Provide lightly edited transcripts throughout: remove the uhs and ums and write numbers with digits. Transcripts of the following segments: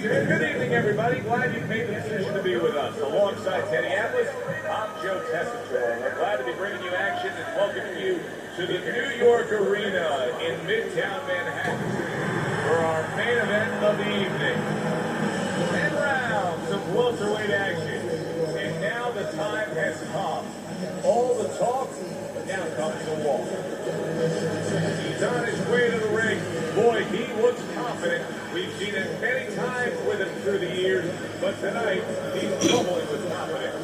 Good evening, everybody. Glad you made the decision to be with us. Alongside Teddy Atlas, I'm Joe Tessitore. We're glad to be bringing you action and welcoming you to the New York Arena in Midtown Manhattan for our main event of the evening. 10 rounds of welterweight action. And now the time has come. All the talk, but now comes the walk. He's on his way to the ring. Boy, he looks confident. We've seen it many times with him through the years, but tonight he's bubbling with confidence.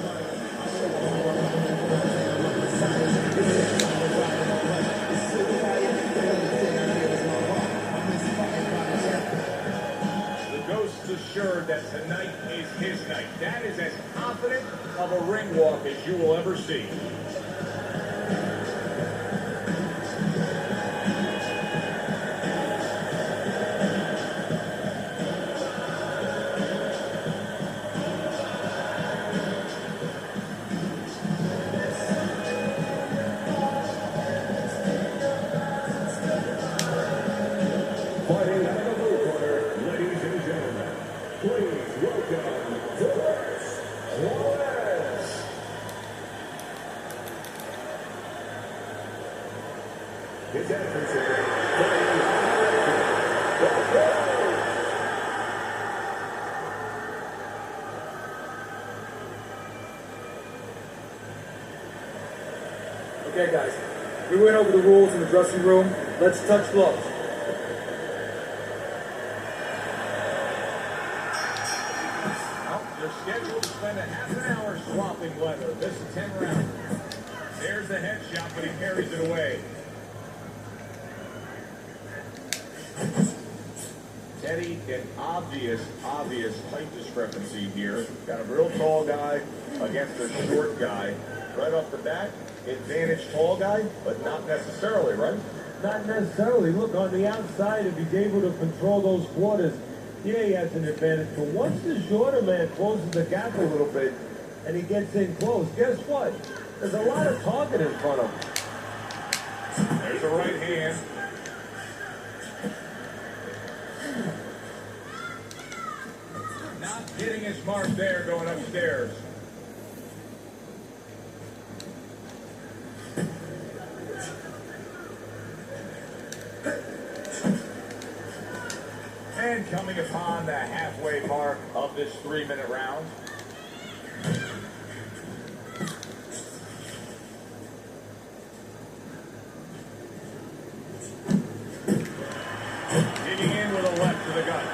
The Ghost's assured that tonight is his night. That is as confident of a ring walk as you will ever see. Fighting out of the blue corner, ladies and gentlemen, please welcome the first Juarez. His adversary, Okay, guys, we went over the rules in the dressing room. Let's touch gloves. They're scheduled to spend a half an hour swapping leather. This is 10 rounds. There's the headshot, but he carries it away. Teddy, an obvious height discrepancy here. Got a real tall guy against a short guy. Right off the bat, advantage tall guy, but not necessarily, right? Not necessarily. Look, on the outside, if he's able to control those quarters, yeah, he has an advantage. But once the shorter man closes the gap a little bit and he gets in close, guess what? There's a lot of target in front of him. There's a right hand. Not hitting his mark there, going upstairs. And coming upon the halfway mark of this 3-minute round. Digging in with a left to the gut.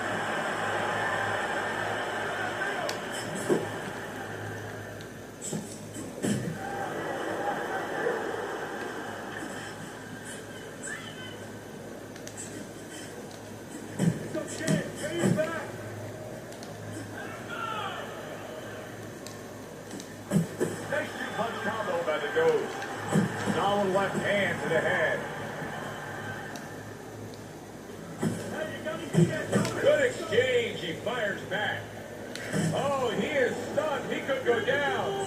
Nice two-punch combo by the Ghost. Solid left hand to the head. Good exchange. He fires back. Oh, he is stunned. He could go down.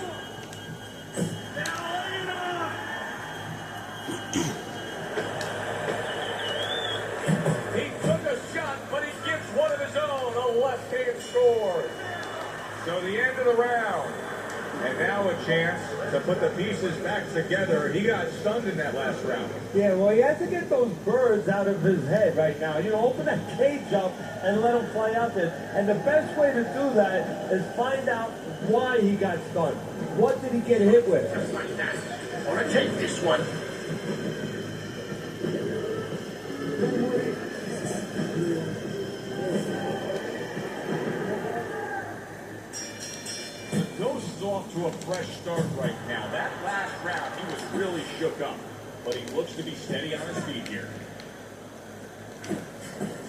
He took a shot, but he gets one of his own. A left hand scores. So the end of the round. And now a chance to put the pieces back together. He got stunned in that last round. Yeah, well, he has to get those birds out of his head right now. You know, open that cage up and let him fly out there. And the best way to do that is find out why he got stunned. What did he get hit with? Just like that. I want to take this one. Ghost is off to a fresh start right now. That last round, he was really shook up. But he looks to be steady on his feet here.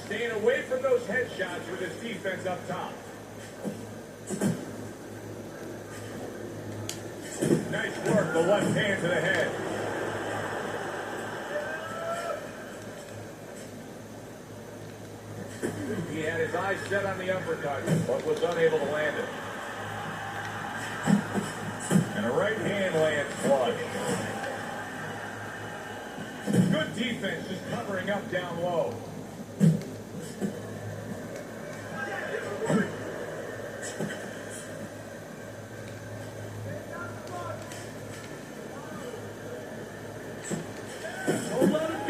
Staying away from those headshots with his defense up top. Nice work, the left hand to the head. He had his eyes set on the uppercut, but was unable to land it. And a right hand lands flush. Good defense, just covering up down low.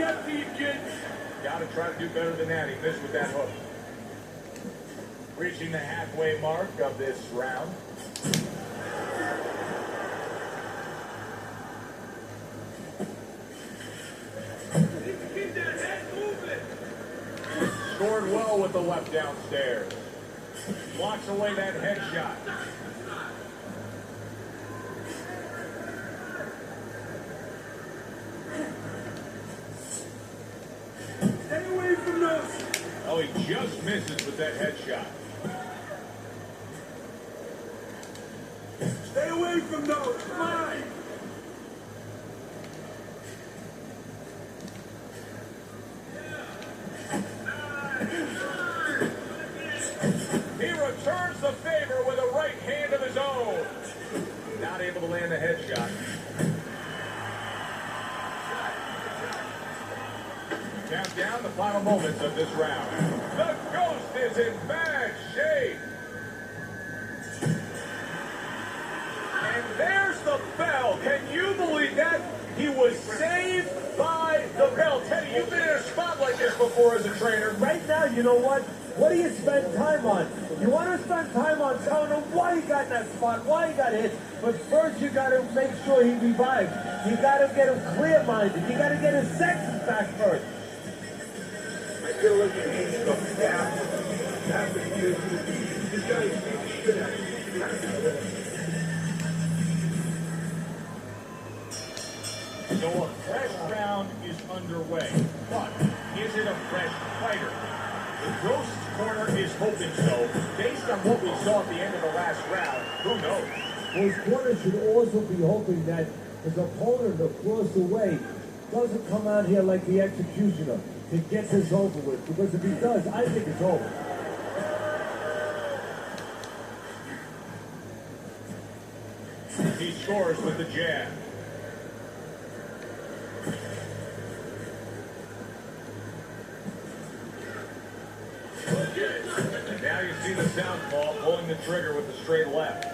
got to you, kids. Got to try to do better than that. He missed with that hook. Reaching the halfway mark of this round. Keep that head moving. Scored well with the left downstairs. Blocks away that headshot. Stay away from those. Oh, he just misses with that headshot. Stay away from those. Come on. He returns the favor with a right hand of his own. Not able to land the headshot. Count down the final moments of this round. The Ghost is in bad shape. And there's the bell. Can you believe that? He was saved by the bell. Teddy, you've been in a spot like this before as a trainer. Right now, you know what? What do you spend time on? You want to spend time on telling him why he got in that spot, why he got hit. But first, you got to make sure he revives. You got to get him clear-minded. You got to get his senses back first. I feel like your hands go down. After you, this guy is being shit out of you. So a fresh round is underway. But is it a fresh fighter? The Ghost's corner is hoping so. Based on what we saw at the end of the last round, who knows? Well, his corner should also be hoping that his opponent across the way doesn't come out here like the executioner to get this over with. Because if he does, I think it's over. He scores with the jab. And now you see the southpaw pulling the trigger with the straight left.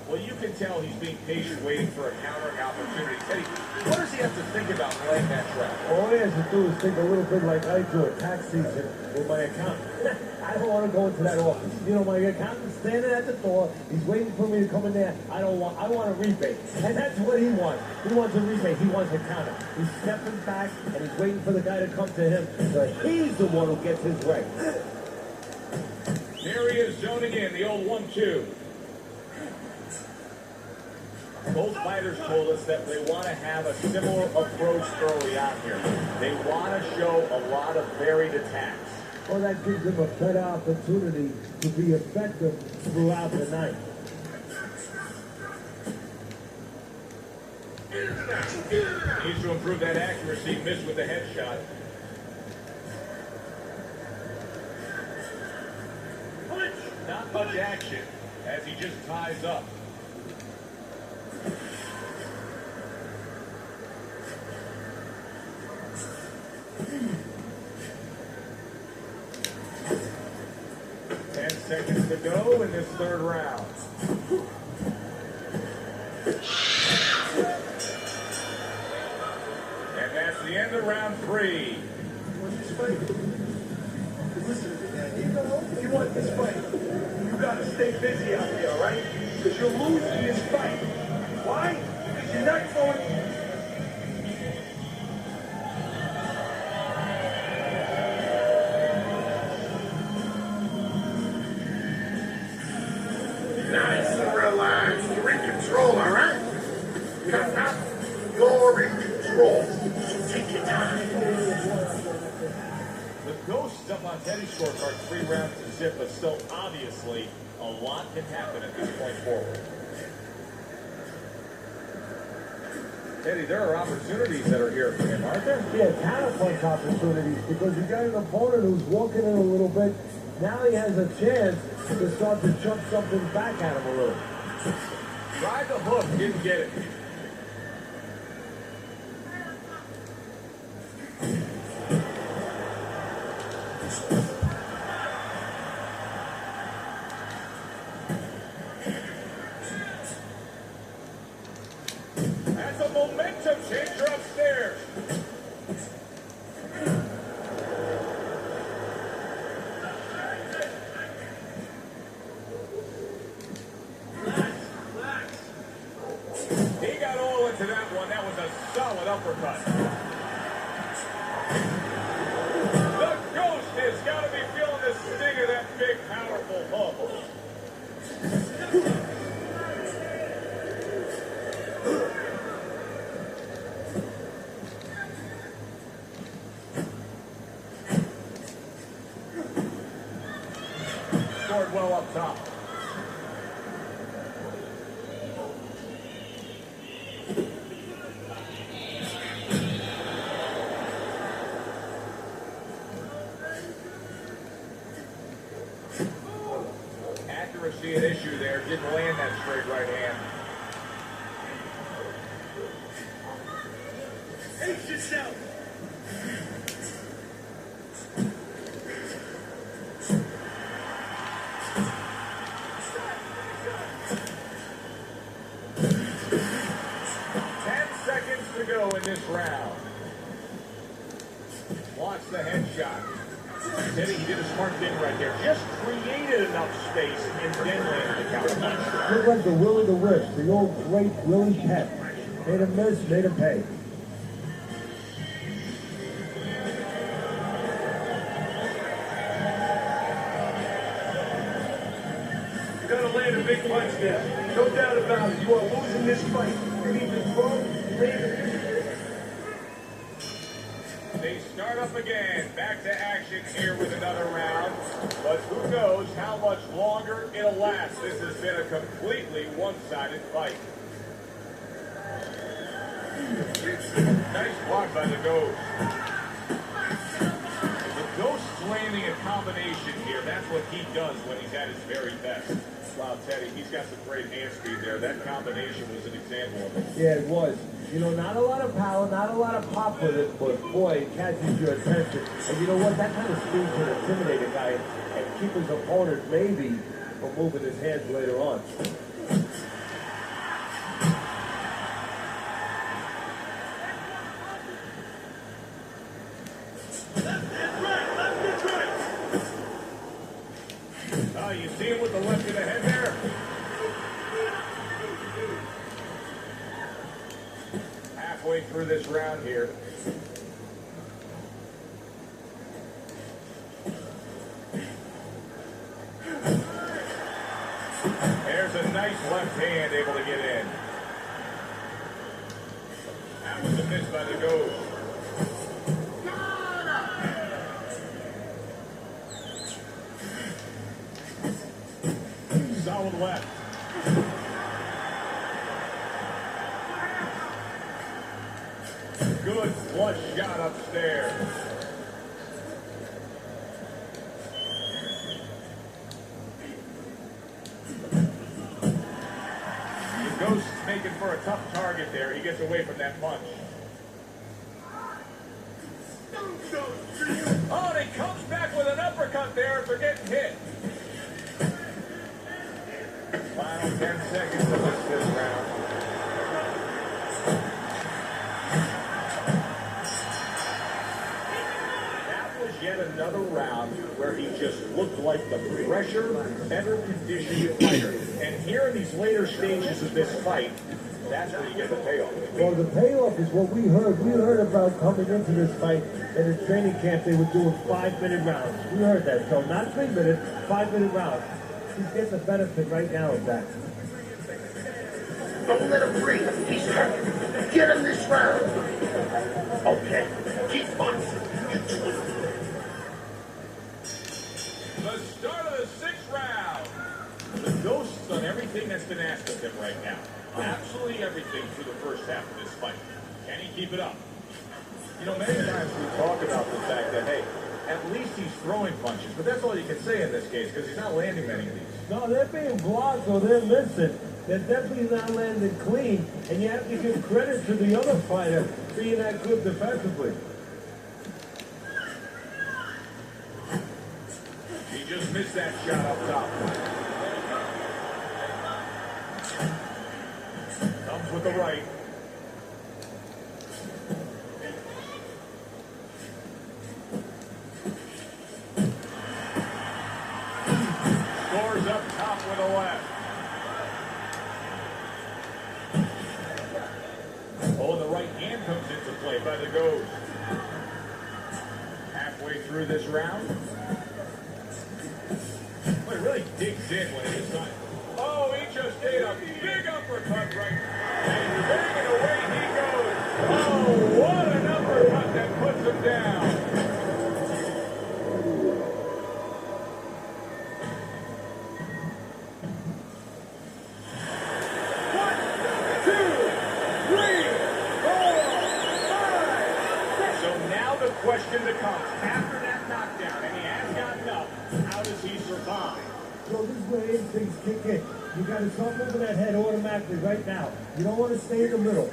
Well, you can tell he's being patient, waiting for a countering opportunity. Teddy, what does he have to think about playing that trap? All he has to do is think a little bit like I do at tax season with my accountant. I don't want to go into that office. You know, my accountant's standing at the door. He's waiting for me to come in there. I want a rebate. And that's what he wants. He wants a rebate. He wants a counter. He's stepping back, and he's waiting for the guy to come to him. So he's the one who gets his way. There he is zoning in, the old 1-2. Both fighters told us that they want to have a similar approach early on here. They want to show a lot of varied attacks. Well, that gives him a better opportunity to be effective throughout the night. Needs to improve that accuracy, missed with the headshot. Not much action as he just ties up. Seconds to go in this third round. And that's the end of round 3. What's this fight? Listen, if you want this fight, you gotta stay busy out there, all right? Because you're losing this fight. Why? Because you're not going... Nice and relaxed. You're in control, all right? You're in control. So take your time. The Ghosts up on Teddy's scorecard 3 rounds to zip, but still obviously a lot can happen at this point forward. Teddy, there are opportunities that are here for him, aren't there? Yeah, counterpunch opportunities, because you got an opponent who's walking in a little bit. Now he has a chance to start to jump something back at him a little. Tried the hook, didn't get it. That's a momentum changer upstairs. guard well up top. Accuracy an issue there. Didn't land that straight right hand. Ace yourself. To go in this round. Watch the headshot. Teddy, he did a smart thing right there. Just created enough space and then landed the counter. Looked like the Willie the Wisp, the old great Willie Pett. Made him miss, made him pay. You gotta land a big punch there. No doubt about it. You are losing this fight. You need to throw, land. They start up again. Back to action here with another round. But who knows how much longer it'll last. This has been a completely one-sided fight. Nice block by the Ghost. The Ghost's landing a combination here. That's what he does when he's at his very best. Wow, Teddy, he's got some great hand speed there. That combination was an example of it. Yeah, it was. You know, not a lot of power, not a lot of pop with it, but boy, it catches your attention. And you know what? That kind of speed can intimidate a guy and keep his opponent maybe from moving his hands later on. You see him with the left of the head there? Halfway through this round here. There's a nice left hand able to get in. That was a miss by the Ghost. Solid left. Good flush shot upstairs. The Ghost's making for a tough target there. He gets away from that punch. Oh, and he comes back with an uppercut there after getting hit. Final 10 seconds to finish this round. That was yet another round where he just looked like the fresher, better conditioned fighter. And here in these later stages of this fight, that's where you get the payoff. Well, the payoff is what we heard. We heard about coming into this fight in the training camp. They were doing 5-minute rounds. We heard that. So not 3 minutes, 5-minute rounds. He's getting the benefit right now of that. Don't let him breathe. He's hurt. Get him this round. Okay. Keep boxing. The start of the 6th round. The Ghost's done everything that's been asked of him right now. Absolutely everything through the first half of this fight. Can he keep it up? You know, many times we talk about the fact that, hey, at least he's throwing punches, but that's all you can say in this case because he's not landing many of these. No, they're being blocked or they're missing. They're definitely not landing clean, and you have to give credit to the other fighter being that good defensively. He just missed that shot up top. Comes with the right. Scores up top with a left. Oh, and the right hand comes into play by the Ghost. Halfway through this round. Well, he really digs in when he's not. Oh, he just ate a big uppercut right. And banging away he goes. Oh, what an uppercut that puts him down. After that knockdown, and he has gotten up, how does he survive? So this is where instincts kick in. You got to start moving that head automatically right now. You don't want to stay in the middle.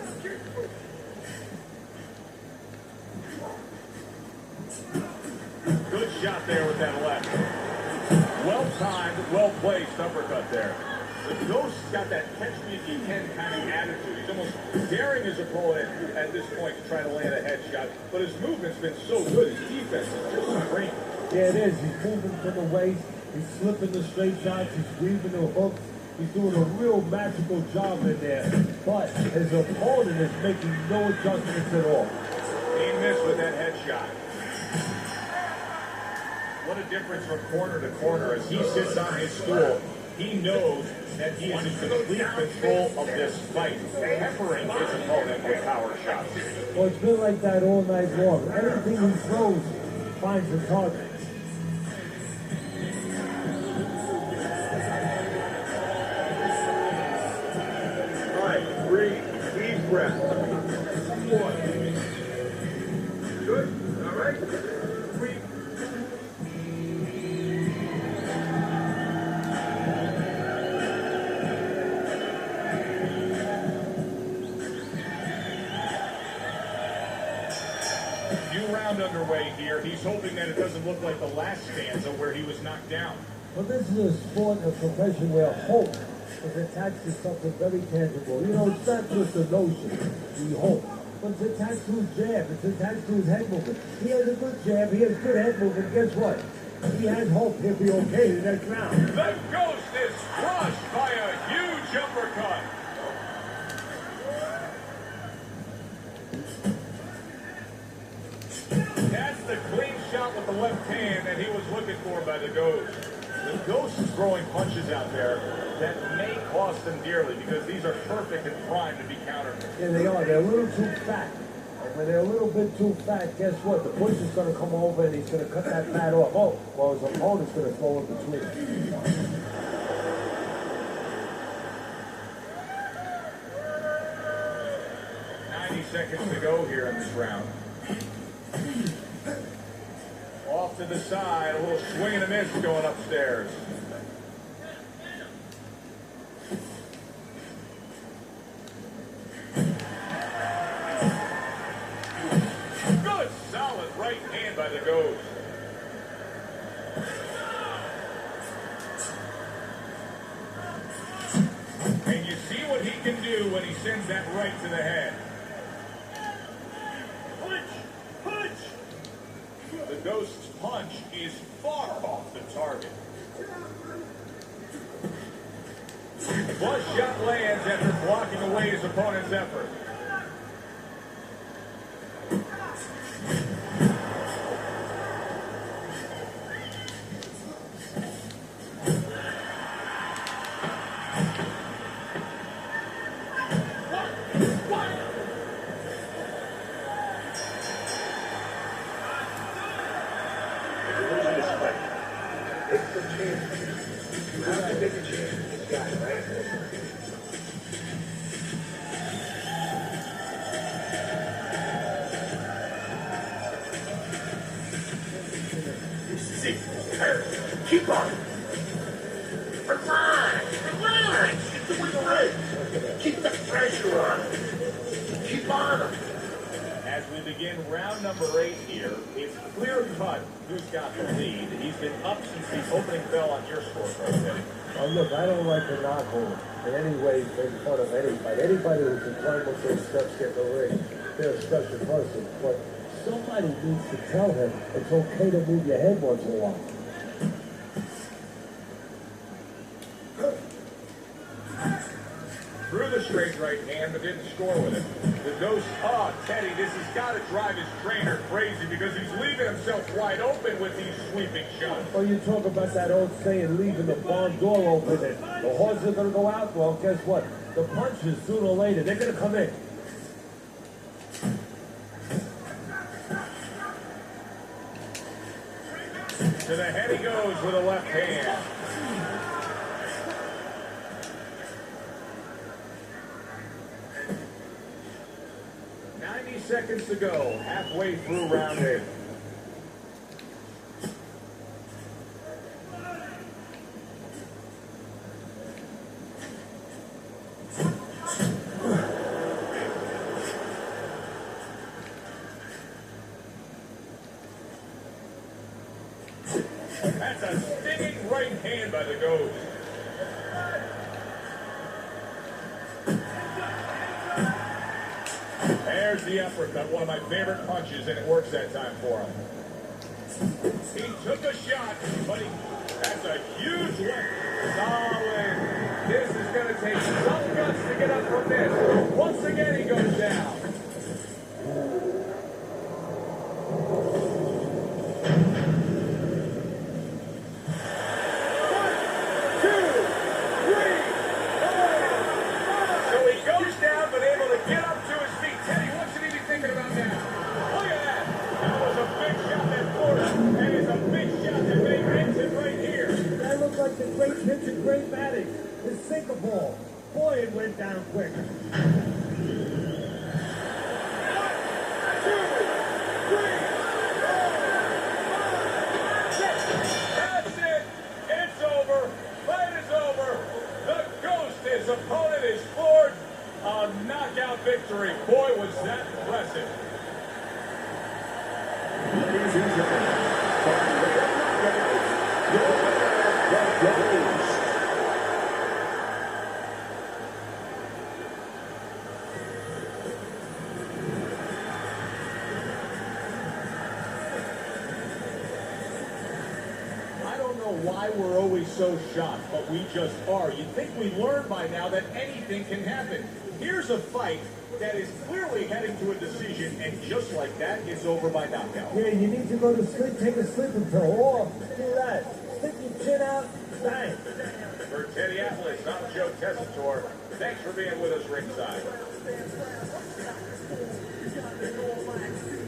Good shot there with that left. Well timed, well placed uppercut there. The Ghost's got that catch-me-if-you-can kind of attitude. He's almost daring his opponent at this point to try to land a headshot, but his movement's been so good. His defense is just great. Yeah, it is. He's moving from the waist. He's slipping the straight shots. He's weaving the hooks. He's doing a real magical job in there. But his opponent is making no adjustments at all. He missed with that headshot. What a difference from corner to corner. As he sits on his stool, he knows that he is in complete control of this fight, peppering his opponent with power shots. Well, it's been like that all night long. Everything he throws finds a target. All right, breathe, deep breath. One. Good, all right? Breathe. Underway here. He's hoping that it doesn't look like the last stanza where he was knocked down. Well, this is a sport, a profession where hope is attached to something very tangible. You know, it's not just a notion, we hope. But it's attached to his jab. It's attached to his head movement. He has a good jab. He has good head movement. Guess what? He has hope he'll be okay the next round. The Ghost is crushed by a huge uppercut. That's the clean shot with the left hand that he was looking for by the Ghost. The Ghost is throwing punches out there that may cost him dearly because these are perfect and primed to be countered. Yeah, they are. They're a little too fat. And when they're a little bit too fat, guess what? The push is going to come over and he's going to cut that fat off. Oh, well, his opponent's going to throw in between. 90 seconds to go here in this round. Off to the side, a little swing and a miss going upstairs. Good, solid right hand by the Ghost. And you see what he can do when he sends that right to the head. The Ghost's punch is far off the target. Flush shot lands after blocking away his opponent's effort. Keep on. Relax. You're doing great. Keep the pressure on. Keep on him. As we begin round number 8 here, it's clear cut who's got the lead. He's been up since the opening bell on your scorecard, Eddie. Oh, look, I don't like to knock home in any way make fun of anybody. Anybody who can climb up those steps, get in the ring, they're a special person. But somebody needs to tell him it's okay to move your head once in a while. Threw the straight right hand, but didn't score with it. The Ghost, Teddy, this has got to drive his trainer crazy because he's leaving himself wide open with these sweeping shots. Well, you talk about that old saying, leaving the barn door open and the horses are going to go out. Well, guess what? The punches, sooner or later, they're going to come in. To the head he goes with a left hand. Seconds to go, halfway through round 8. That's a stinging right hand by the Ghost. There's the uppercut, one of my favorite punches, and it works that time for him. He took a shot, but that's a huge one. Solid. This is going to take some guts to get up from this. Once again, he goes down. Boy, it went down quick. That's it. It's over. Fight is over. The Ghost, his opponent, is floored. A knockout victory. Boy, was that impressive. Ladies and gentlemen, the Ghost. Why we're always so shocked, but we just are. You'd think we learned by now that anything can happen. Here's a fight that is clearly heading to a decision, and just like that, it's over by knockout. Yeah, you need to go to sleep, take a sleeping pill, or do that. Stick your chin out, bang. For Teddy Atlas, I'm Joe Tessitore. Thanks for being with us ringside.